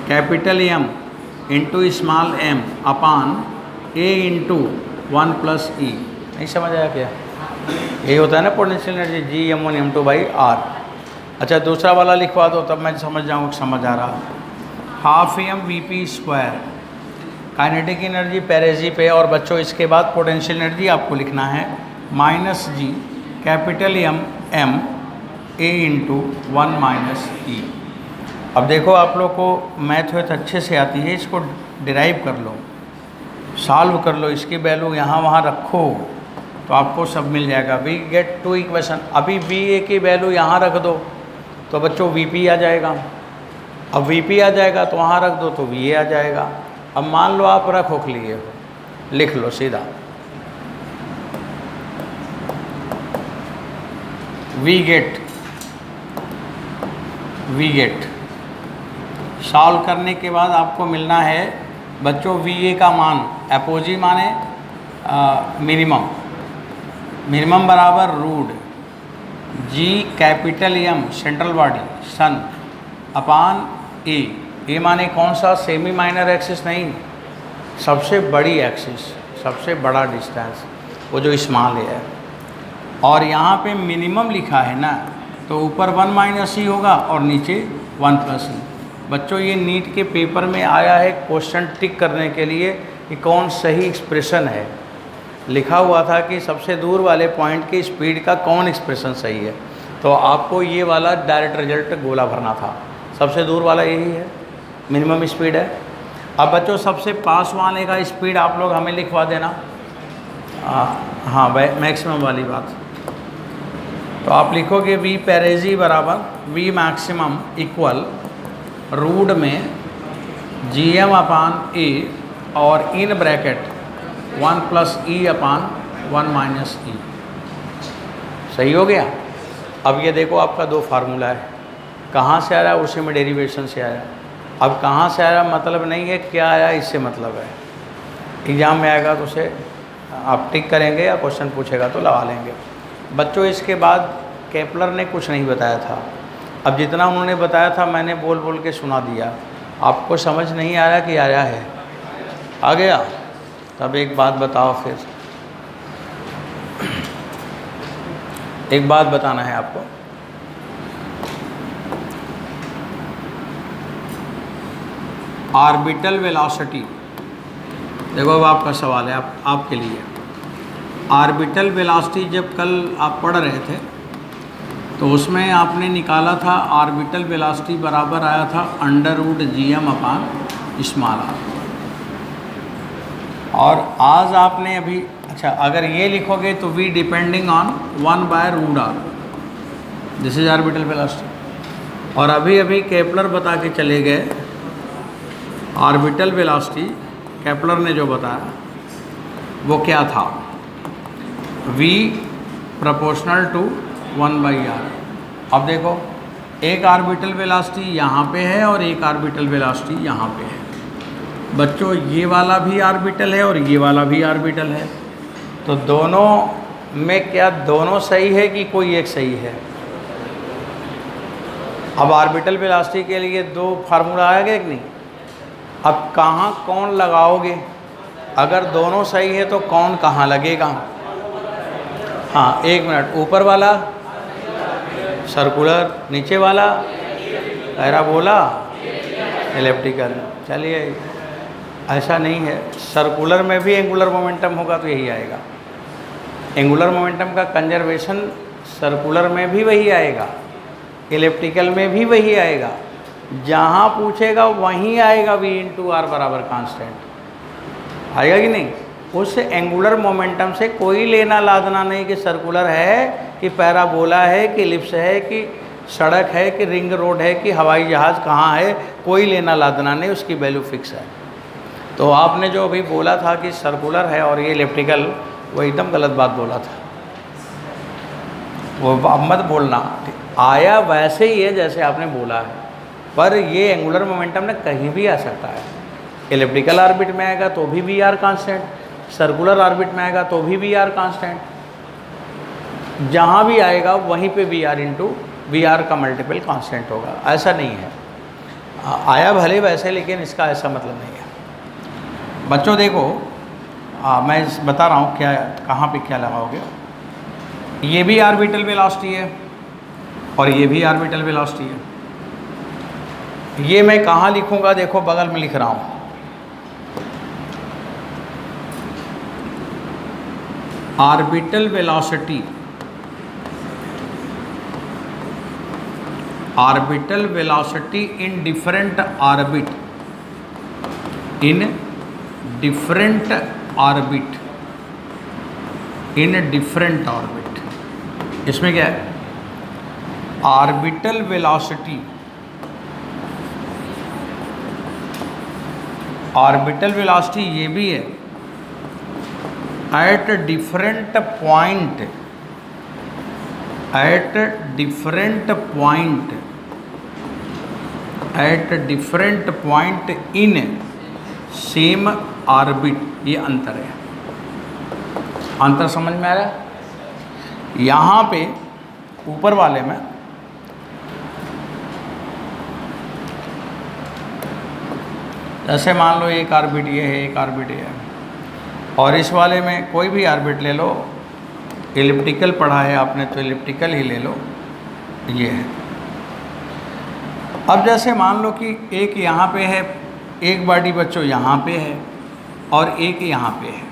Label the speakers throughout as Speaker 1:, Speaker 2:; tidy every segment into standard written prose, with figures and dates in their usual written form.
Speaker 1: Capital M into small M upon a into 1 plus e. नहीं समझ आया क्या? यही होता है ना पोटेंशियल एनर्जी, G m1m2/r। अच्छा दूसरा वाला लिखवा दो तब मैं समझ जाऊँ कि समझ आ रहा। Half M VP² kinetic energy perigee पे। और बच्चों इसके बाद पोटेंशियल एनर्जी आपको लिखना है -G capital M A into 1 minus e. अब देखो आप लोग को मैथ वेथ अच्छे से आती है, इसको डिराइव कर लो, सॉल्व कर लो, इसकी वैल्यू यहाँ वहाँ रखो तो आपको सब मिल जाएगा। We get two equation. अभी VA की वैल्यू यहाँ रख दो तो बच्चों VP आ जाएगा। अब VP आ जाएगा तो वहाँ रख दो तो VA आ जाएगा। अब मान लो आप रखो लिए हो, लिख लो सीधा वी गेट सॉल्व करने के बाद आपको मिलना है बच्चों VA का मान, अपोजी माने मिनिमम बराबर root G capital M central body sun upon a माने कौन सा? सेमी माइनर एक्सिस नहीं, सबसे बड़ी एक्सिस, सबसे बड़ा डिस्टेंस, वो जो स्मॉल है। और यहाँ पे मिनिमम लिखा है ना तो ऊपर 1 माइनस ई होगा और नीचे 1 प्लस ई। बच्चों ये नीट के पेपर में आया है क्वेश्चन टिक करने के लिए कि कौन सही एक्सप्रेशन है। लिखा हुआ था कि सबसे दूर वाले पॉइंट की स्पीड का कौन एक्सप्रेशन सही है, तो आपको ये वाला डायरेक्ट रिजल्ट गोला भरना था। सबसे दूर वाला यही है, मिनिमम स्पीड है। अब बच्चों सबसे पास वाले का स्पीड आप लोग हमें लिखवा देना। हाँ मैक्सिमम वाली बात। तो आप लिखोगे V पेरेजी बराबर V मैक्सिमम इक्वल रूट में GM अपान A और in bracket 1 plus e upon 1 minus e. सही हो गया। अब ये देखो आपका दो फार्मूला है, कहाँ से आ रहा है? उसी में डेरिवेशन से आया। अब कहाँ से आया मतलब नहीं है, क्या आया इससे मतलब है। एग्ज़ाम में आएगा तो उसे आप टिक करेंगे या क्वेश्चन पूछेगा तो लगा लेंगे। बच्चों इसके बाद केपलर ने कुछ नहीं बताया था। अब जितना उन्होंने बताया था मैंने बोल बोल के सुना दिया। आपको समझ नहीं आ रहा कि आया है? आ गया? तब एक बात बताओ, फिर एक बात बताना है आपको। ऑर्बिटल वेलोसिटी, देखो अब आपका सवाल है आपके लिए। ऑर्बिटल वेलोसिटी जब कल आप पढ़ रहे थे तो उसमें आपने निकाला था ऑर्बिटल वेलोसिटी बराबर आया था √GM अपान स्मॉल r। और आज आपने अभी अच्छा अगर ये लिखोगे तो V depending on 1/√r, this is orbital velocity. और अभी केपलर बता के चले गए ऑर्बिटल वेलोसिटी, केपलर ने जो बताया वो क्या था? V proportional to 1/r। अब देखो एक ऑर्बिटल वेलोसिटी यहाँ पे है और एक ऑर्बिटल वेलोसिटी यहाँ पे है। बच्चों ये वाला भी ऑर्बिटल है और ये वाला भी ऑर्बिटल है, तो दोनों में क्या दोनों सही है कि कोई एक सही है? अब ऑर्बिटल वेलोसिटी के लिए दो फार्मूला आएगा कि नहीं? अब कहाँ कौन लगाओगे? अगर दोनों सही है तो कौन कहाँ लगेगा? हाँ एक मिनट, ऊपर वाला सर्कुलर, नीचे वाला पैराबोला एलिप्टिकल। चलिए ऐसा नहीं है, सर्कुलर में भी एंगुलर मोमेंटम होगा तो यही आएगा। एंगुलर मोमेंटम का कंजर्वेशन सर्कुलर में भी वही आएगा, एलिप्टिकल में भी वही आएगा। जहाँ पूछेगा वहीं आएगा V इंटू आर बराबर कांस्टेंट। आएगा कि नहीं? उस एंगुलर मोमेंटम से कोई लेना लादना नहीं कि सर्कुलर है कि पैराबोला है कि एलिप्स है कि सड़क है कि रिंग रोड है कि हवाई जहाज़ कहाँ है, कोई लेना लादना नहीं, उसकी वैल्यू फिक्स है। तो आपने जो अभी बोला था कि सर्कुलर है और ये एलिप्टिकल, वो एकदम गलत बात बोला था। वो अब मत बोलना, आया वैसे ही है जैसे आपने बोला है, पर ये एंगुलर मोमेंटम ना कहीं भी आ सकता है। एलिप्टिकल ऑर्बिट में आएगा तो भी V R constant, circular orbit में आएगा तो भी वी आर कांस्टेंट। जहाँ भी आएगा वहीं पे V R into V R का मल्टीपल कांस्टेंट होगा, ऐसा नहीं है। आया भले वैसे, लेकिन इसका ऐसा मतलब नहीं है। बच्चों देखो, मैं बता रहा हूँ क्या कहाँ पे क्या लगाओगे। ये भी ऑर्बिटल वेलोसिटी है और ये भी ऑर्बिटल वेलोसिटी है। ये मैं कहाँ लिखूँगा, देखो बगल में लिख रहा हूँ। Orbital velocity, orbital velocity in different orbit, in different orbit, in different orbit. इसमें क्या है, ऑर्बिटल वेलोसिटी, ऑर्बिटल वेलोसिटी ये भी है at different point, at different point, at different point in same orbit. ये अंतर है, अंतर समझ में आ रहा है। यहाँ पे ऊपर वाले में जैसे मान लो एक ऑर्बिट ये है, एक ऑर्बिट ये है, और इस वाले में कोई भी ऑर्बिट ले लो, एलिप्टिकल पढ़ा है आपने तो एलिप्टिकल ही ले लो, ये है। अब जैसे मान लो कि एक यहाँ पे है, एक बॉडी बच्चों यहाँ पे है और एक यहाँ पे है।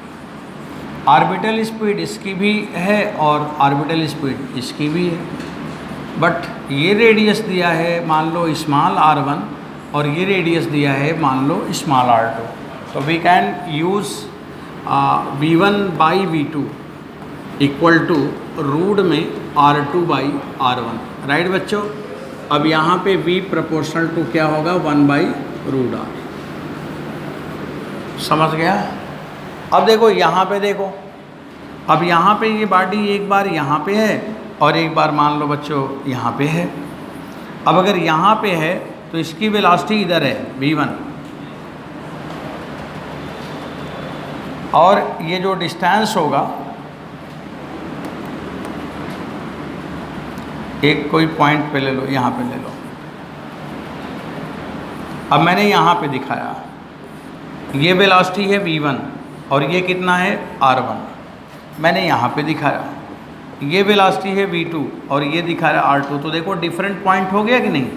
Speaker 1: ऑर्बिटल स्पीड इसकी भी है और ऑर्बिटल स्पीड इसकी भी है, बट ये रेडियस दिया है मान लो स्मॉल r1 और ये रेडियस दिया है मान लो स्मॉल r2। तो we can use v1 by v2 equal to root में r2 बाई r1, राइट बच्चों। अब यहाँ पे v प्रोपोर्शनल टू क्या होगा, 1 बाई रूट r। समझ गया। अब देखो यहाँ पे देखो, अब यहाँ पे ये बॉडी एक बार यहाँ पे है और एक बार मान लो बच्चों यहाँ पे है। अब अगर यहाँ पे है तो इसकी वेलोसिटी इधर है v1, और ये जो डिस्टेंस होगा, एक कोई पॉइंट पे ले लो, यहाँ पे ले लो। अब मैंने यहाँ पे दिखाया, ये वेलोसिटी है v1 और ये कितना है r1। मैंने यहाँ पे दिखाया ये वेलोसिटी है v2 और ये दिखा रहा है r2। तो देखो डिफरेंट पॉइंट हो गया कि नहीं,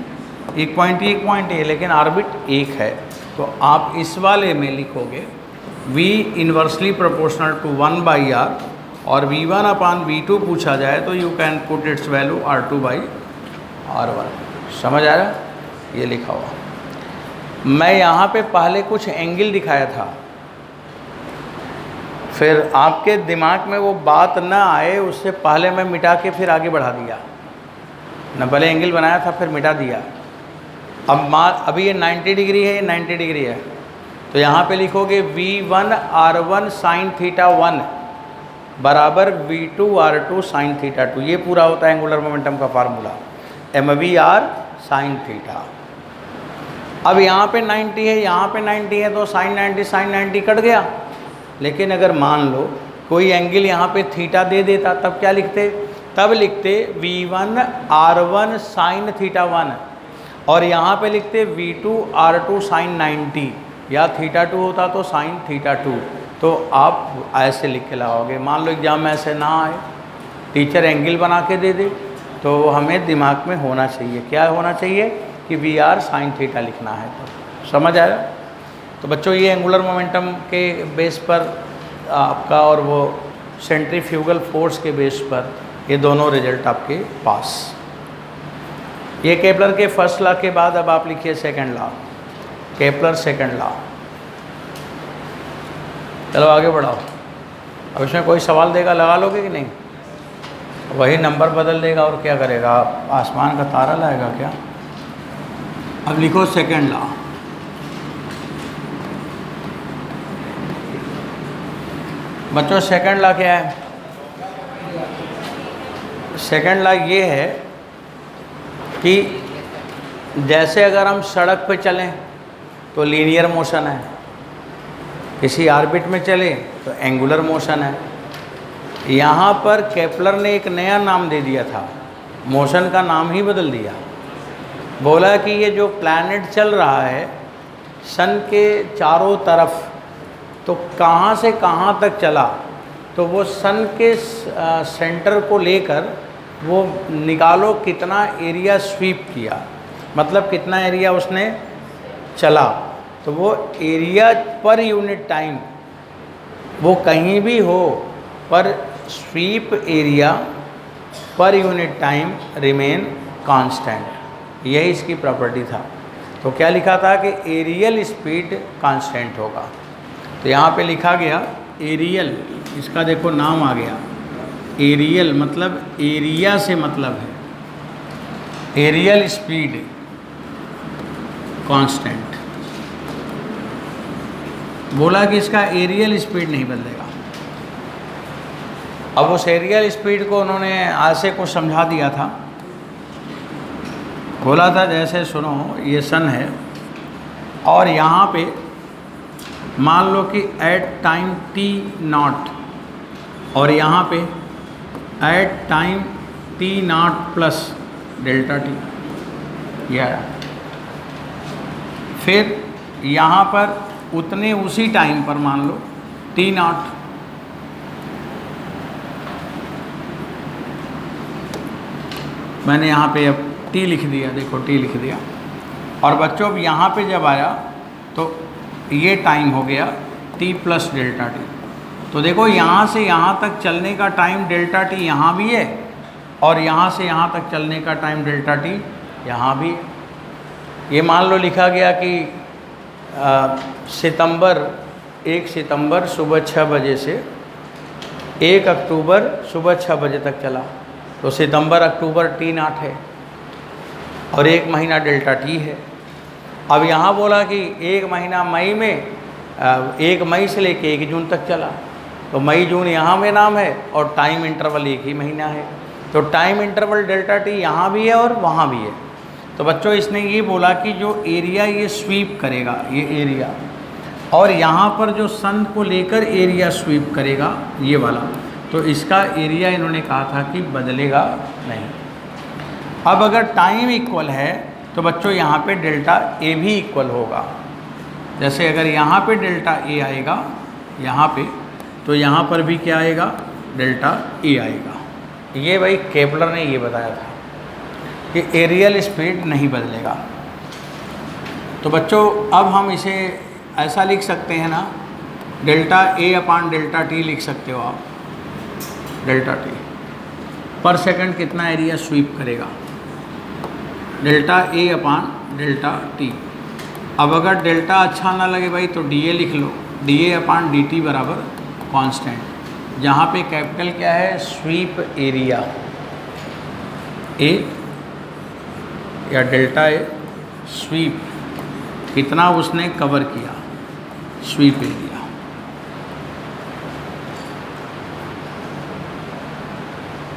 Speaker 1: एक पॉइंट है लेकिन ऑर्बिट एक है। तो आप इस वाले में लिखोगे v inversely proportional to 1 by r, और v1 अपान v2 पूछा जाए तो you can put its value r2 by r1। समझ आ रहा है, ये लिखा हुआ। मैं यहाँ पे पहले कुछ एंगल दिखाया था, फिर आपके दिमाग में वो बात ना आए उससे पहले मैं मिटा के फिर आगे बढ़ा दिया न, पहले एंगल बनाया था फिर मिटा दिया। अब अभी ये 90 डिग्री है, ये 90 डिग्री है, तो यहाँ पे लिखोगे v1 r1 साइन थीटा 1 बराबर v2 r2 साइन थीटा 2। ये पूरा होता है एंगुलर मोमेंटम का फार्मूला, mv_r साइन थीटा। अब यहाँ पे 90 है, यहाँ पे 90 है, तो साइन 90 कट गया। लेकिन अगर मान लो कोई एंगल यहाँ पे थीटा दे देता, तब क्या लिखते, तब लिखते v1 r1 साइन थीटा 1, और यहाँ पे लिखते v2 r2 साइन 90, या थीटा 2 होता तो साइन थीटा 2। तो आप ऐसे लिख के लगाओगे। मान लो एग्जाम में ऐसे ना आए, टीचर एंगल बना के दे दे, तो हमें दिमाग में होना चाहिए, क्या होना चाहिए कि वी आर साइन थीटा लिखना है। तो समझ आया। तो बच्चों ये एंगुलर मोमेंटम के बेस पर आपका और वो सेंट्रीफ्यूगल फोर्स के बेस पर ये दोनों रिजल्ट आपके पास। ये केपलर के फर्स्ट लॉ के बाद अब आप लिखिए second law, Kepler second law. चलो आगे बढ़ाओ। अब इसमें कोई सवाल देगा, लगा लोगे कि नहीं? वही नंबर बदल देगा और क्या करेगा, आसमान का तारा लाएगा क्या? अब लिखो सेकंड लॉ। बच्चों सेकंड लॉ क्या है? सेकंड लॉ ये है कि जैसे अगर हम सड़क पे चलें तो लीनियर मोशन है, किसी ऑर्बिट में चले तो एंगुलर मोशन है। यहाँ पर केपलर ने एक नया नाम दे दिया था, मोशन का नाम ही बदल दिया। बोला कि ये जो प्लैनेट चल रहा है सन के चारों तरफ, तो कहाँ से कहाँ तक चला, तो वो सन के सेंटर को लेकर वो निकालो कितना एरिया स्वीप किया, मतलब कितना एरिया उसने चला। तो वो एरिया पर यूनिट टाइम, वो कहीं भी हो पर sweep area per unit time remain constant, यही इसकी प्रॉपर्टी था। तो क्या लिखा था कि एरियल स्पीड कांस्टेंट होगा। तो यहाँ पे लिखा गया एरियल, इसका देखो नाम आ गया एरियल, मतलब एरिया से मतलब है एरियल स्पीड कांस्टेंट। बोला कि इसका एरियल स्पीड नहीं बदलेगा। अब उस एरियल स्पीड को उन्होंने ऐसे कुछ समझा दिया था, बोला था जैसे सुनो ये सन है और यहाँ पे मान लो कि एट टाइम टी नॉट और यहाँ पे at time T naught plus delta T, यह फिर यहाँ पर उतने उसी टाइम पर मान लो टी नॉट, मैंने यहाँ पे अब टी लिख दिया, देखो टी लिख दिया। और बच्चों अब यहाँ पे जब आया तो ये टाइम हो गया टी प्लस डेल्टा टी। तो देखो यहाँ से यहाँ तक चलने का टाइम डेल्टा टी यहाँ भी है और यहाँ से यहाँ तक चलने का टाइम डेल्टा टी यहाँ भी है। ये मान लो लिखा गया कि सितंबर 1 सितंबर सुबह 6 बजे से 1 अक्टूबर सुबह 6 बजे तक चला, तो सितंबर अक्टूबर टी नॉट है और 1 महीना डेल्टा टी है। अब यहाँ बोला कि 1 महीना मई में 1 मई से लेके 1 जून तक चला, तो मई जून यहाँ में नाम है और टाइम इंटरवल एक ही महीना है, तो टाइम इंटरवल डेल्टा टी यहाँ भी है और वहाँ भी है। तो बच्चों इसने ये बोला कि जो एरिया ये स्वीप करेगा ये एरिया, और यहाँ पर जो सन को लेकर एरिया स्वीप करेगा ये वाला, तो इसका एरिया इन्होंने कहा था कि बदलेगा नहीं। अब अगर टाइम इक्वल है तो बच्चों यहाँ पे डेल्टा ए भी इक्वल होगा। जैसे अगर यहाँ पे डेल्टा ए आएगा यहाँ पे, तो यहाँ पर भी क्या आएगा, डेल्टा ए आएगा। ये भाई केपलर ने ये बताया था कि एरियल स्पीड नहीं बदलेगा। तो बच्चों अब हम इसे ऐसा लिख सकते हैं ना, delta A upon delta T लिख सकते हो आप। डेल्टा टी पर सेकंड कितना एरिया स्वीप करेगा, delta A upon delta T. अब अगर डेल्टा अच्छा ना लगे भाई तो डी ए लिख लो, D A upon D T बराबर कॉन्स्टेंट, जहाँ पे कैपिटल क्या है, स्वीप एरिया ए या डेल्टा ए, स्वीप कितना उसने कवर किया, स्वीप एरिया।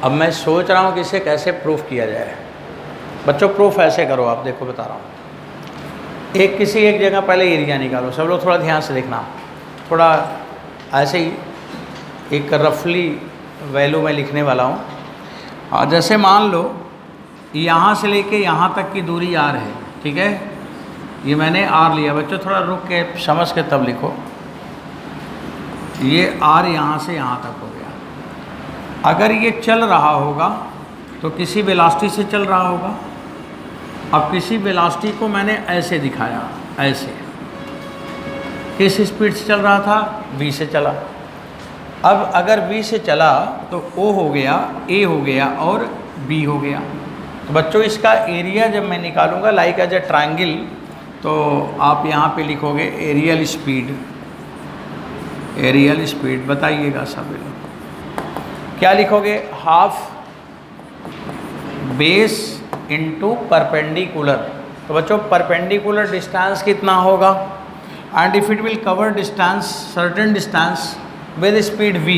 Speaker 1: अब मैं सोच रहा हूँ कि इसे कैसे प्रूफ किया जाए। बच्चों प्रूफ ऐसे करो, आप देखो बता रहा हूँ। किसी एक जगह पहले एरिया निकालो, सब लोग थोड़ा ध्यान से देखना, थोड़ा ऐसे ही एक रफली वैल्यू मैं लिखने वाला हूँ। और जैसे मान लो यहाँ से लेके यहाँ तक की दूरी आर है, ठीक है, ये मैंने आर लिया। बच्चों थोड़ा रुक के समझ के तब लिखो। ये आर यहाँ से यहाँ तक हो गया। अगर ये चल रहा होगा तो किसी वेलोसिटी से चल रहा होगा। अब किसी वेलोसिटी को मैंने ऐसे दिखाया, ऐसे किस स्पीड से चल रहा था, v से चला। अब अगर v से चला तो o हो गया, a हो गया और b हो गया। तो बच्चों इसका एरिया जब मैं निकालूंगा लाइक एज ए ट्रायंगल, तो आप यहाँ पे लिखोगे एरियल स्पीड। एरियल स्पीड बताइएगा सब लोग क्या लिखोगे, हाफ बेस इनटू परपेंडिकुलर। तो बच्चों परपेंडिकुलर डिस्टेंस कितना होगा, and if it will cover distance certain distance with speed v,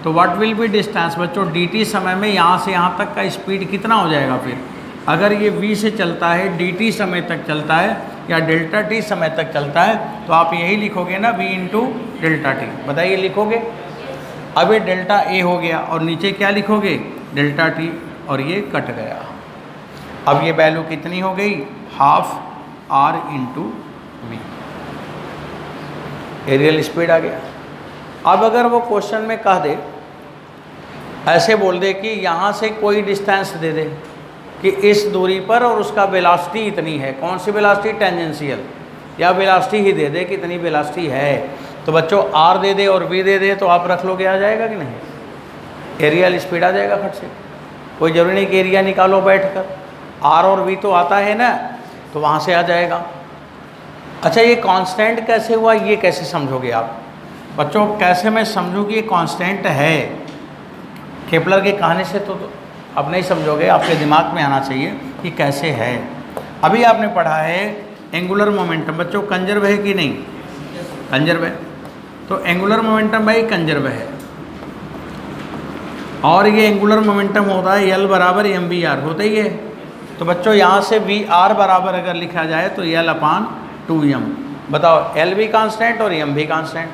Speaker 1: तो व्हाट विल बी डिस्टेंस बच्चों, dt समय में यहाँ से यहाँ तक का स्पीड कितना हो जाएगा। फिर अगर ये v से चलता है, dt समय तक चलता है या डेल्टा t समय तक चलता है, तो आप यही लिखोगे ना v इंटू डेल्टा टी। बताइए लिखोगे। अब ये डेल्टा a हो गया और नीचे क्या लिखोगे, डेल्टा t, और ये कट गया। अब ये वैल्यू कितनी हो गई, half R into V. Areal speed आ गया। अब अगर वो क्वेश्चन में कह दे, ऐसे बोल दे कि यहाँ से कोई डिस्टेंस दे दे कि इस दूरी पर और उसका वेलोसिटी इतनी है, कौन सी वेलोसिटी, टेंजेंशियल, या वेलोसिटी ही दे दे कि इतनी वेलोसिटी है, तो बच्चों आर दे दे और वी दे दे तो आप रख लोगे, आ जाएगा कि नहीं, एरियल स्पीड आ जाएगा फट से। कोई ज़रूरी नहीं कि एरिया निकालो बैठकर, आर और वी तो आता है ना, तो वहाँ से आ जाएगा। अच्छा, ये कांस्टेंट कैसे हुआ, ये कैसे समझोगे आप बच्चों? कैसे मैं समझूँ कि ये कांस्टेंट है? केपलर के कहने से तो अब नहीं समझोगे, आपके दिमाग में आना चाहिए कि कैसे है। अभी आपने पढ़ा है एंगुलर मोमेंटम, बच्चों कंजर्व है कि नहीं, कंजर्व है, तो एंगुलर मोमेंटम भाई कंजर्व है, और ये एंगुलर मोमेंटम होता है L बराबर mvr, होता ही है। तो बच्चों यहाँ से vr बराबर अगर लिखा जाए तो L/2m। बताओ, L भी कांस्टेंट और m भी कांस्टेंट,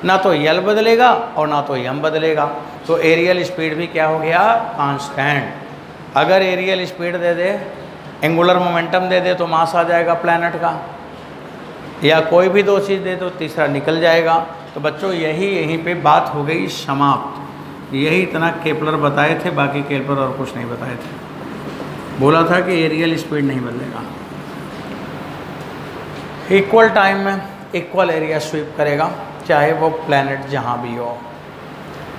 Speaker 1: ना तो L बदलेगा और ना तो m बदलेगा, तो एरियल स्पीड भी क्या हो गया, कांस्टेंट। अगर एरियल स्पीड दे दे, एंगुलर मोमेंटम दे दे तो मास आ जाएगा प्लैनेट का, या कोई भी दो चीज़ दे तो तीसरा निकल जाएगा। तो बच्चों यहीं पे बात हो गई समाप्त। यही इतना केपलर बताए थे, बाकी केपलर और कुछ नहीं बताए थे। बोला था कि एरियल स्पीड नहीं बदलेगा, इक्वल टाइम में इक्वल एरिया स्वीप करेगा, चाहे वो प्लैनेट जहाँ भी हो।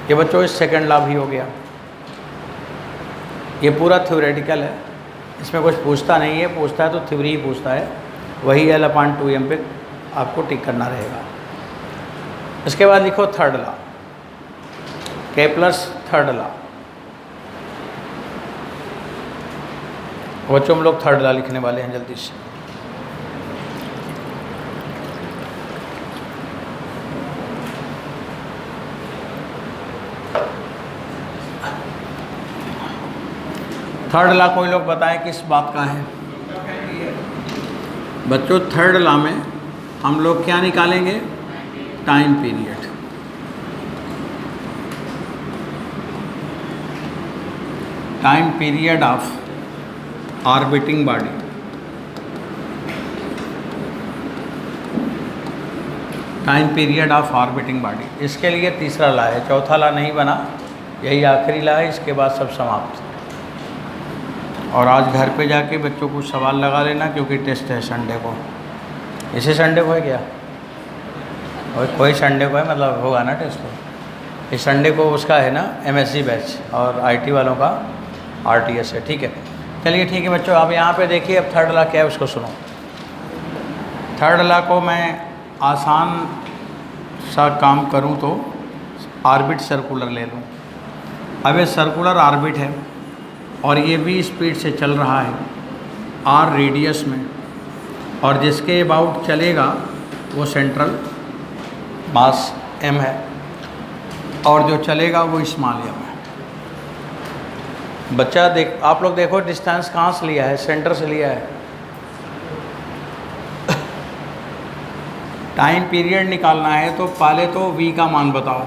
Speaker 1: ये बच्चों इस सेकंड लॉ भी हो गया। ये पूरा थ्योरेटिकल है, इसमें कुछ पूछता नहीं है, पूछता है तो थ्योरी ही पूछता है, वही L/2m पे आपको टिक करना रहेगा। इसके बाद लिखो third law, Kepler's third law. बच्चों हम लोग थर्ड लॉ लिखने वाले हैं जल्दी से। थर्ड लॉ कोई लोग बताएं किस बात का है? बच्चों थर्ड लॉ में हम लोग क्या निकालेंगे, time period. Time period of orbiting body. Time period of orbiting body, इसके लिए तीसरा लॉ है, चौथा लॉ नहीं बना, यही आखिरी लॉ है, इसके बाद सब समाप्त। और आज घर पे जाके बच्चों को सवाल लगा लेना, क्योंकि टेस्ट है संडे को। इसी संडे को है क्या, और कोई संडे को है, मतलब होगा ना टेस्ट को। इस संडे को उसका है ना MSc बैच, और IT वालों का RTS है, ठीक है। चलिए ठीक है बच्चों, अब यहाँ पे देखिए, अब थर्ड लॉ क्या है उसको सुनो। थर्ड लॉ को मैं आसान सा काम करूँ तो ऑर्बिट सर्कुलर ले लूँ। अब ये सर्कुलर ऑर्बिट है और ये v स्पीड से चल रहा है r रेडियस में, और जिसके अबाउट चलेगा वो सेंट्रल मास m है, और जो चलेगा वो स्मॉल m है। बच्चा आप लोग देखो डिस्टेंस कहाँ से लिया है, सेंटर से लिया है। टाइम पीरियड निकालना है तो पहले तो v का मान बताओ,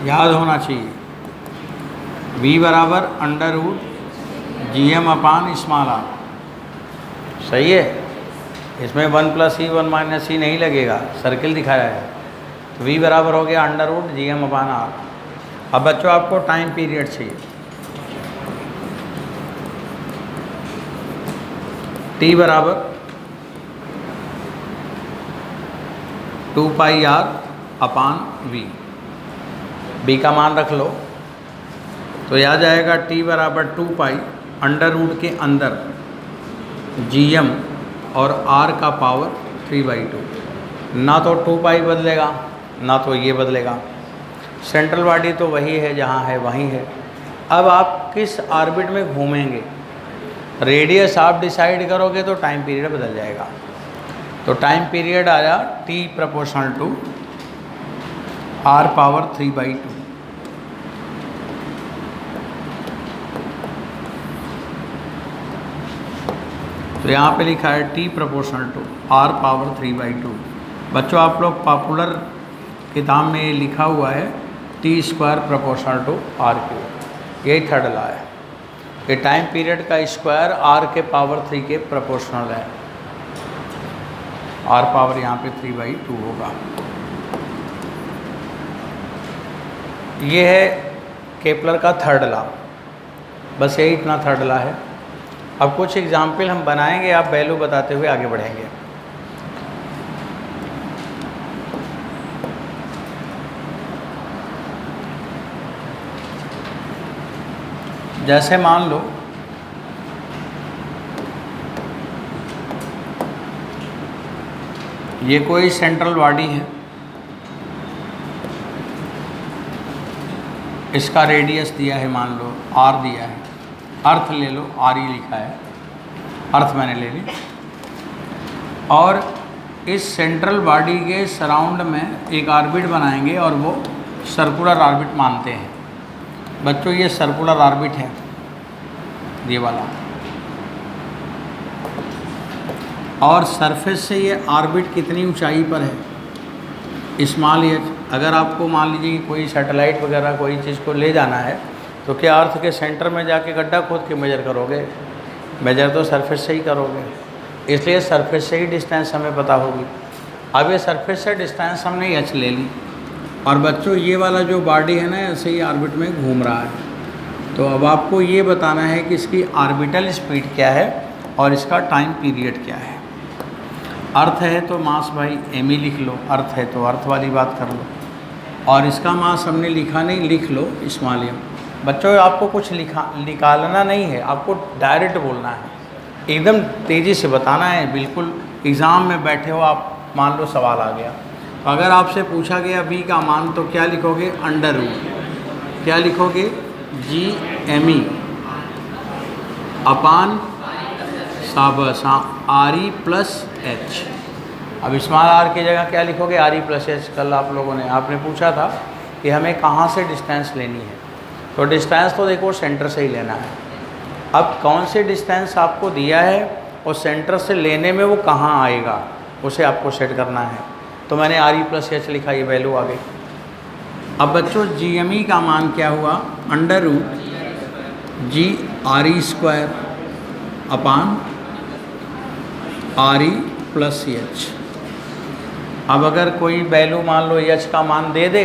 Speaker 1: याद होना चाहिए। v बराबर √GM/r, सही है। इसमें 1 + e 1 - e नहीं लगेगा, सर्किल दिखाया है, तो v बराबर हो गया √GM/r। अब बच्चों आपको टाइम पीरियड चाहिए, t बराबर 2πr/v, b का मान रख लो तो यह आ जाएगा t बराबर 2π √ के अंदर gm और r का पावर 3/2। ना तो 2π बदलेगा ना तो ये बदलेगा, सेंट्रल बॉडी तो वही है, जहाँ है वहीं है। अब आप किस ऑर्बिट में घूमेंगे, रेडियस आप डिसाइड करोगे तो टाइम पीरियड बदल जाएगा। तो टाइम पीरियड आया t = r पावर 3/2। तो यहाँ पे लिखा है t = r पावर 3/2। बच्चों आप लोग पॉपुलर किताब में लिखा हुआ है t² = r³, यही थर्ड लॉ है। ये टाइम पीरियड का स्क्वायर आर के पावर 3 के प्रोपोर्शनल है। आर पावर यहाँ पे 3/2 होगा। ये है केपलर का थर्ड लॉ। बस यही इतना थर्ड लॉ है। अब कुछ एग्जाम्पल हम बनाएंगे, आप वैल्यू बताते हुए आगे बढ़ेंगे। जैसे मान लो ये कोई सेंट्रल बॉडी है, इसका रेडियस दिया है, मान लो आर दिया है, अर्थ ले लो, आर ही लिखा है, अर्थ मैंने ले ली। और इस सेंट्रल बॉडी के सराउंड में एक ऑर्बिट बनाएंगे और वो सर्कुलर ऑर्बिट मानते हैं। बच्चों ये सर्कुलर ऑर्बिट है, ये वाला, और सरफेस से ये ऑर्बिट कितनी ऊंचाई पर है, स्मॉल एच। अगर आपको मान लीजिए कोई सैटेलाइट वगैरह कोई चीज़ को ले जाना है तो क्या अर्थ के सेंटर में जाके गड्ढा खोद के मेजर करोगे? मेजर तो सरफेस से ही करोगे, इसलिए सरफेस से ही डिस्टेंस हमें पता होगी। अब ये सरफेस से डिस्टेंस हमने एच ले ली, और बच्चों ये वाला जो बॉडी है ना ऐसे ही ऑर्बिट में घूम रहा है। तो अब आपको ये बताना है कि इसकी ऑर्बिटल स्पीड क्या है और इसका टाइम पीरियड क्या है। अर्थ है तो मास भाई एम ही लिख लो, अर्थ है तो अर्थ वाली बात कर लो, और इसका मास हमने लिखा नहीं, लिख लो स्मॉल एम। बच्चों आपको कुछ निकालना नहीं है, आपको डायरेक्ट बोलना है, एकदम तेज़ी से बताना है। बिल्कुल एग्ज़ाम में बैठे हो आप, मान लो सवाल आ गया, तो अगर आपसे पूछा गया बी का मान तो क्या लिखोगे? अंडर रूट, क्या लिखोगे? GME अपान साबस RE प्लस एच। अब स्मॉल आर की जगह क्या लिखोगे? RE plus H. कल आप लोगों ने आपने पूछा था कि हमें कहाँ से डिस्टेंस लेनी है, तो डिस्टेंस तो देखो सेंटर से ही लेना है। अब कौन से डिस्टेंस आपको दिया है और सेंटर से लेने में वो कहाँ आएगा उसे आपको सेट करना है। तो मैंने RE प्लस एच लिखा, ये वैल्यू आ गई। अब बच्चों GME का मान क्या हुआ? Under root GRE square upon RE plus H. अब अगर कोई वैल्यू मान लो एच का मान दे दे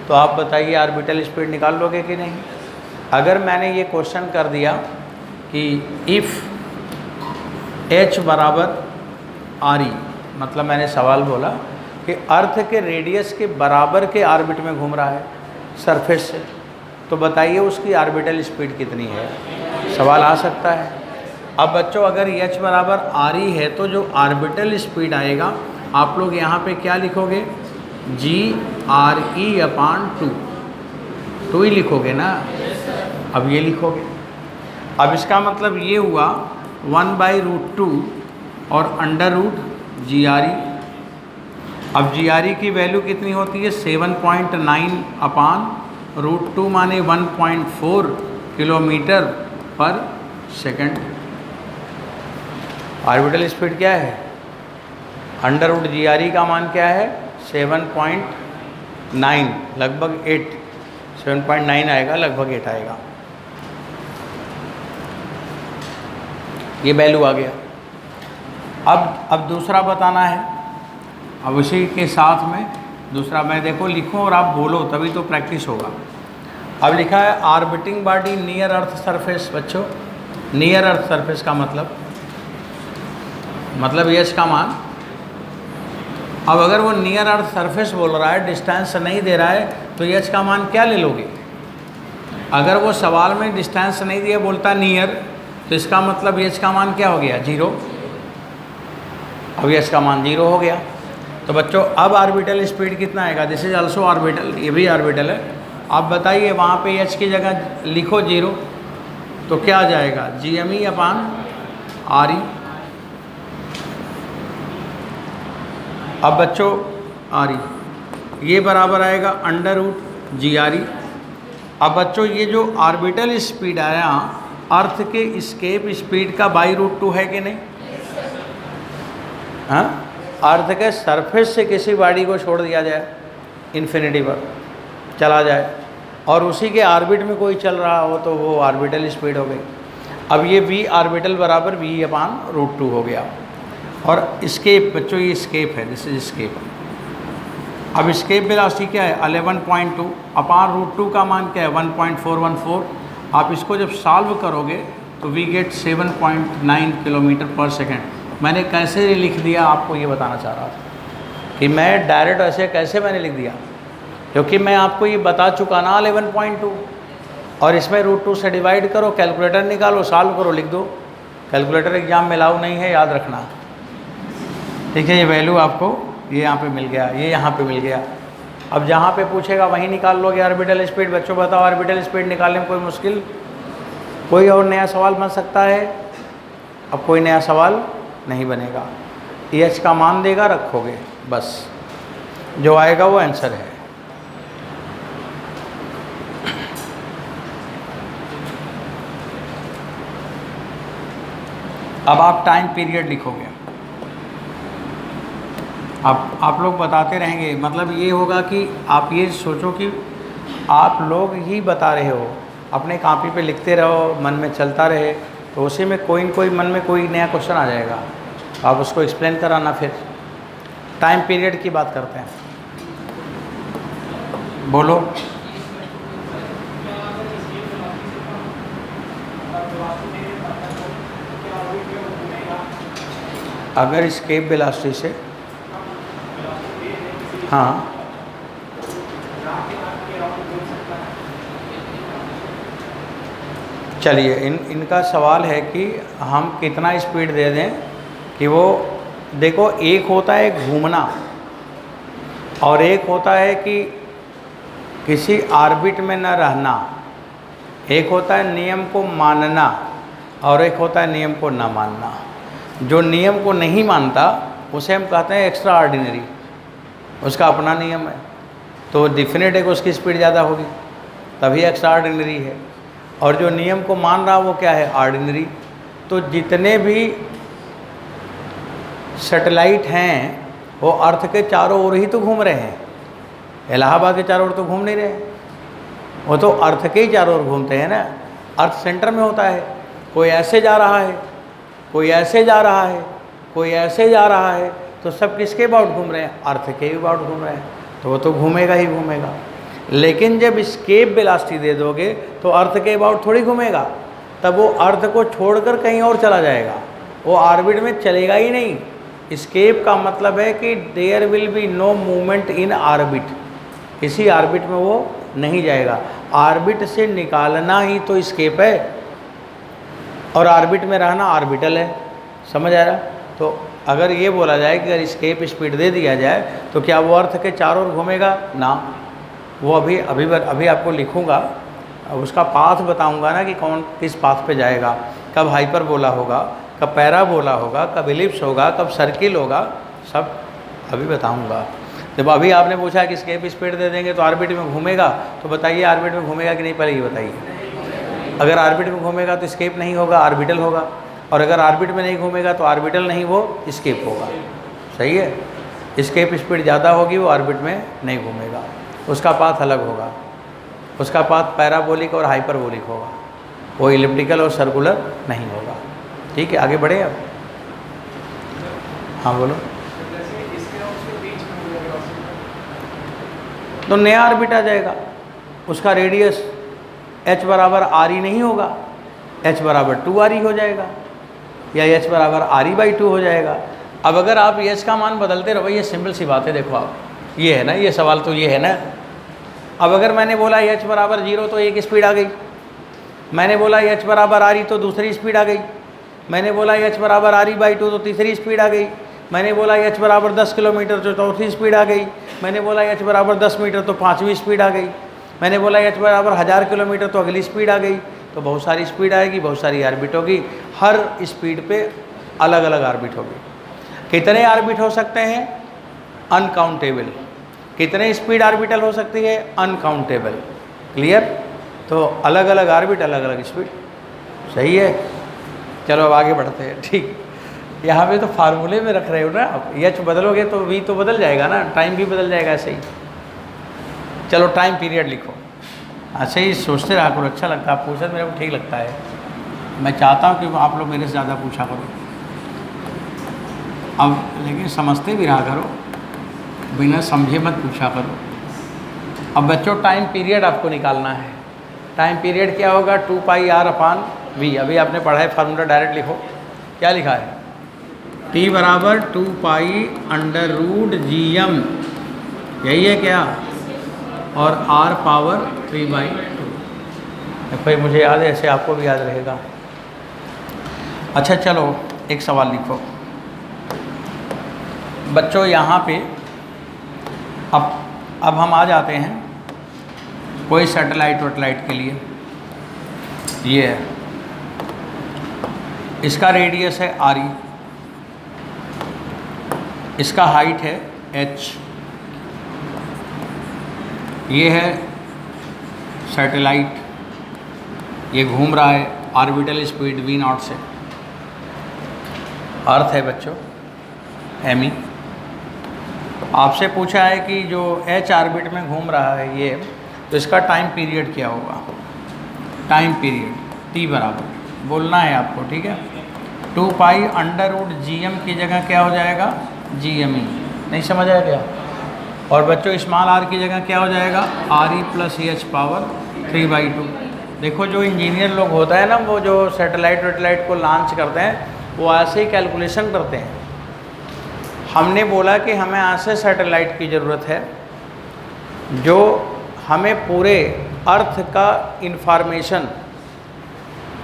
Speaker 1: तो आप बताइए ऑर्बिटल स्पीड निकाल लोगे कि नहीं। अगर मैंने ये क्वेश्चन कर दिया कि इफ़ एच बराबर RE, मतलब मैंने सवाल बोला कि अर्थ के रेडियस के बराबर के ऑर्बिट में घूम रहा है सरफेस से, तो बताइए उसकी ऑर्बिटल स्पीड कितनी है, सवाल आ सकता है। अब बच्चों अगर एच बराबर RE है तो जो ऑर्बिटल स्पीड आएगा आप लोग यहाँ पे क्या लिखोगे? GRE अपान 2 ही लिखोगे ना। अब ये लिखोगे, अब इसका मतलब ये हुआ 1/√2 और अंडर रूट GRE। अब GRE की वैल्यू कितनी होती है? 7.9 अपान √2 माने 1.4 किलोमीटर पर सेकंड। ऑर्बिटल स्पीड क्या है? अंडर रूट GRE का मान क्या है? 7.9, लगभग 8, 7.9 आएगा, लगभग 8 आएगा। ये वैल्यू आ गया। अब दूसरा बताना है। अब उसी के साथ में दूसरा मैं देखो लिखूं और आप बोलो तभी तो प्रैक्टिस होगा। अब लिखा है orbiting body near earth surface. बच्चों नियर अर्थ सरफेस का मतलब एच का मान। अब अगर वो नियर अर्थ सरफेस बोल रहा है, डिस्टेंस नहीं दे रहा है, तो एच का मान क्या ले लोगे? अगर वो सवाल में डिस्टेंस नहीं दिया, बोलता नियर, तो इसका मतलब एच का मान क्या हो गया? 0। अब एच का मान 0 हो गया। तो बच्चों अब ऑर्बिटल स्पीड कितना आएगा? दिस इज ऑल्सो ऑर्बिटल, ये भी ऑर्बिटल है। आप बताइए वहाँ पे एच की जगह लिखो 0 तो क्या आ जाएगा? GME अपान RE। अब बच्चों RE ये बराबर आएगा अंडर रूट GRE। अब बच्चों ये जो ऑर्बिटल स्पीड आया अर्थ के एस्केप स्पीड का √2 है कि नहीं? हाँ, अर्थ के सरफेस से किसी बॉडी को छोड़ दिया जाए, इन्फिनिटी पर चला जाए, और उसी के ऑर्बिट में कोई चल रहा हो तो वो ऑर्बिटल स्पीड हो गई। अब ये v ऑर्बिटल बराबर v/√2 हो गया। और स्केप बच्चों, ये स्केप है, दिस इज स्केप। अब स्केप वेलोसिटी क्या है 11.2 अपान √2 का मान क्या है 1.414। आप इसको जब सॉल्व करोगे तो वी गेट 7.9 किलोमीटर पर सेकेंड। मैंने कैसे लिख दिया आपको ये बताना चाह रहा था कि मैं डायरेक्ट ऐसे कैसे मैंने लिख दिया, क्योंकि मैं आपको ये बता चुका ना 11.2, और इसमें √2 से डिवाइड करो, कैलकुलेटर निकालो, सॉल्व करो, लिख दो। कैलकुलेटर एग्जाम में अलाउ नहीं है, याद रखना। ठीक है, ये वैल्यू आपको ये यहाँ पे मिल गया, ये यहाँ पे मिल गया। अब जहाँ पे पूछेगा वहीं निकाल लोगे ऑर्बिटल स्पीड। बच्चों बताओ ऑर्बिटल स्पीड निकालने में कोई मुश्किल, कोई और नया सवाल बन सकता है? अब कोई नया सवाल नहीं बनेगा। एच का मान देगा, रखोगे, बस जो आएगा वो आंसर है। अब आप टाइम पीरियड लिखोगे। आप लोग बताते रहेंगे, मतलब ये होगा कि आप ये सोचो कि आप लोग ही बता रहे हो, अपने कॉपी पे लिखते रहो, मन में चलता रहे, तो उसी में कोई न कोई मन में कोई नया क्वेश्चन आ जाएगा, आप उसको एक्सप्लेन कराना। फिर टाइम पीरियड की बात करते हैं, बोलो। अगर एस्केप वेलोसिटी से, हाँ, चलिए इनका सवाल है कि हम कितना स्पीड दे दें कि वो, देखो एक होता है घूमना और एक होता है कि किसी ऑर्बिट में न रहना, एक होता है नियम को मानना और एक होता है नियम को न मानना। जो नियम को नहीं मानता उसे हम कहते हैं एक्स्ट्रा ऑर्डिनरी, उसका अपना नियम है, तो डेफिनेट है कि उसकी स्पीड ज़्यादा होगी, तभी एक्स्ट्रा ऑर्डिनरी है। और जो नियम को मान रहा वो क्या है, ऑर्डिनरी। तो जितने भी सैटेलाइट हैं वो अर्थ के चारों ओर ही तो घूम रहे हैं, इलाहाबाद के चारों ओर तो घूम नहीं रहे, वो तो अर्थ के ही चारों ओर घूमते हैं ना। अर्थ सेंटर में होता है, कोई ऐसे जा रहा है, कोई ऐसे जा रहा है, कोई ऐसे जा रहा है, तो सब किसके अबाउट घूम रहे हैं, अर्थ के ही अबाउट घूम रहे हैं, तो वो तो घूमेगा ही घूमेगा। लेकिन जब एस्केप वेलोसिटी दे दोगे तो अर्थ के अबाउट थोड़ी घूमेगा, तब वो अर्थ को छोड़कर कहीं और चला जाएगा, वो ऑर्बिट में चलेगा ही नहीं। एस्केप का मतलब है कि there will be no movement in orbit, किसी ऑर्बिट में वो नहीं जाएगा। ऑर्बिट से निकालना ही तो एस्केप है, और ऑर्बिट में रहना ऑर्बिटल है, समझ आ रहा? तो अगर ये बोला जाए कि अगर एस्केप स्पीड दे दिया जाए तो क्या वो अर्थ के चारों ओर घूमेगा ना, वो अभी आपको लिखूँगा, उसका पाथ बताऊँगा ना कि कौन किस पाथ पे जाएगा, कब हाइपरबोला होगा, कब पैराबोला होगा, कब इलिप्स होगा, कब सर्किल होगा, सब अभी बताऊँगा। जब अभी आपने पूछा कि एस्केप स्पीड दे देंगे तो ऑर्बिट में घूमेगा, तो बताइए ऑर्बिट में घूमेगा कि नहीं, पहले ये बताइए। अगर ऑर्बिट में घूमेगा तो एस्केप नहीं होगा, ऑर्बिटल होगा, और अगर ऑर्बिट में नहीं घूमेगा तो ऑर्बिटल नहीं, वो एस्केप होगा। सही है, एस्केप स्पीड ज़्यादा होगी, वो ऑर्बिट में नहीं घूमेगा, उसका पाथ अलग होगा, उसका पाथ पैराबोलिक और हाइपरबोलिक होगा, वो इलिप्टिकल और सर्कुलर नहीं होगा। ठीक है, आगे बढ़े अब। हाँ बोलो। तो नया ऑर्बिट आ जाएगा, उसका रेडियस h बराबर आर ई नहीं होगा, h बराबर 2r हो जाएगा, या h बराबर re/2 हो जाएगा। अब अगर आप h का मान बदलते रहो, ये सिंपल सी बात है, देखो आप, ये है ना, ये सवाल तो ये है ना। अब अगर मैंने बोला h बराबर 0 तो एक स्पीड आ गई, मैंने बोला h बराबर re तो दूसरी स्पीड आ गई, मैंने बोला h बराबर re/2 तो तीसरी स्पीड आ गई, मैंने बोला h बराबर 10 किलोमीटर तो चौथी स्पीड आ गई, मैंने बोला h बराबर 10 मीटर तो पाँचवीं स्पीड आ गई, मैंने बोला h बराबर 1000 किलोमीटर तो अगली स्पीड आ गई। तो बहुत सारी स्पीड आएगी, बहुत सारी ऑर्बिट होगी, हर स्पीड पे अलग अलग ऑर्बिट होगी। कितने ऑर्बिट हो सकते हैं, अनकाउंटेबल। कितने स्पीड ऑर्बिटल हो सकती है, अनकाउंटेबल। क्लियर? तो अलग अलग ऑर्बिट, अलग अलग स्पीड। सही है, चलो अब आगे बढ़ते हैं। ठीक, यहाँ पे तो फार्मूले में रख रहे हो ना आप, एच बदलोगे तो वी तो बदल जाएगा ना, टाइम भी बदल जाएगा ऐसे ही। चलो टाइम पीरियड लिखो, ऐसे ही सोचते रहा करो, अच्छा लगता है, आप पूछते मेरे को ठीक लगता है। मैं चाहता हूँ कि आप लोग मेरे से ज़्यादा पूछा करो, अब लेकिन समझते भी रहा करो, बिना समझे मत पूछा करो। अब बच्चों टाइम पीरियड आपको निकालना है। टाइम पीरियड क्या होगा? 2πr/v। अभी आपने पढ़ा है, फार्मूला डायरेक्ट लिखो। क्या लिखा है? t बराबर 2π√gm, यही है क्या? और r पावर 3/2। भाई मुझे याद है, ऐसे आपको भी याद रहेगा। अच्छा चलो एक सवाल लिखो बच्चों यहाँ पे। अब हम आ जाते हैं कोई सैटेलाइट वैटेलाइट के लिए। ये है, इसका रेडियस है RE, इसका हाइट है h, ये है सैटेलाइट, ये घूम रहा है ऑर्बिटल स्पीड v0 से। अर्थ है बच्चों एमी। आपसे पूछा है कि जो h ऑर्बिट में घूम रहा है ये, तो इसका टाइम पीरियड क्या होगा? टाइम पीरियड t बराबर बोलना है आपको, ठीक है। 2π√gm की जगह क्या हो जाएगा? gme। नहीं समझ आया क्या? और बच्चों स्मॉल r की जगह क्या हो जाएगा? RE + EH power 3/2। देखो जो इंजीनियर लोग होता है ना, वो जो सैटेलाइट वेटेलाइट को लॉन्च करते हैं, वो ऐसे ही कैलकुलेशन करते हैं। हमने बोला कि हमें ऐसे सैटेलाइट की ज़रूरत है जो हमें पूरे अर्थ का इंफॉर्मेशन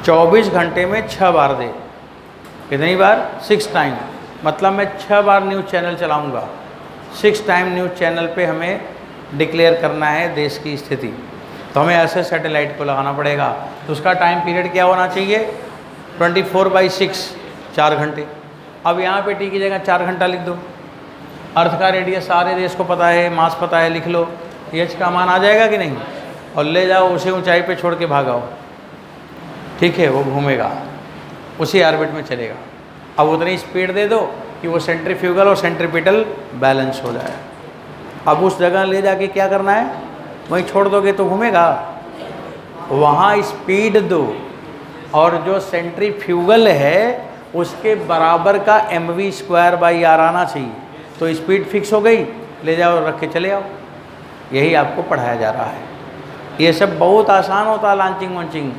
Speaker 1: 24 घंटे में 6 बार दे। कितनी बार? 6 टाइम। मतलब मैं 6 बार न्यूज़ चैनल चलाऊंगा, 6 टाइम न्यूज़ चैनल पे हमें डिक्लेयर करना है देश की स्थिति, तो हमें ऐसे सैटेलाइट को लगाना पड़ेगा। तो उसका टाइम पीरियड क्या होना चाहिए? 24/6, 4 घंटे। अब यहाँ पे टी की जगह 4 घंटा लिख दो। अर्थ का रेडियस सारे देश को पता है, मास पता है, लिख लो। एच का मान आ जाएगा कि नहीं? और ले जाओ उसे ऊंचाई पे छोड़ के भागाओ, ठीक है, वो घूमेगा, उसी ऑर्बिट में चलेगा। अब उतनी स्पीड दे दो कि वो सेंट्रीफ्यूगल और सेंट्रीपिटल बैलेंस हो जाए। अब उस जगह ले जाके क्या करना है? वहीं छोड़ दोगे तो घूमेगा? वहाँ स्पीड दो, और जो सेंट्रीफ्यूगल है उसके बराबर का mv²/r आना चाहिए। तो स्पीड फिक्स हो गई, ले जाओ रख के चले आओ। यही आपको पढ़ाया जा रहा है। ये सब बहुत आसान होता है। लॉन्चिंग वॉन्चिंग,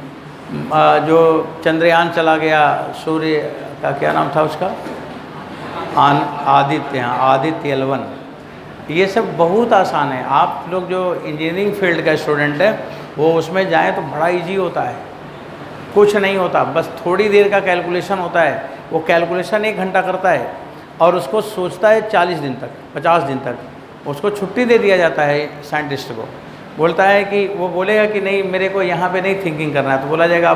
Speaker 1: जो चंद्रयान चला गया, सूर्य का क्या नाम था उसका? आदित्य, हाँ, आदित्य L1। ये सब बहुत आसान है। आप लोग जो इंजीनियरिंग फील्ड का स्टूडेंट है, वो उसमें जाएं तो बड़ा इजी होता है। कुछ नहीं होता, बस थोड़ी देर का कैलकुलेशन होता है। वो कैलकुलेशन 1 घंटा करता है और उसको सोचता है 40 दिन तक, 50 दिन तक। उसको छुट्टी दे दिया जाता है साइंटिस्ट को। बोलता है कि वो बोलेगा कि नहीं, मेरे को यहाँ पे नहीं थिंकिंग करना है, तो बोला जाएगा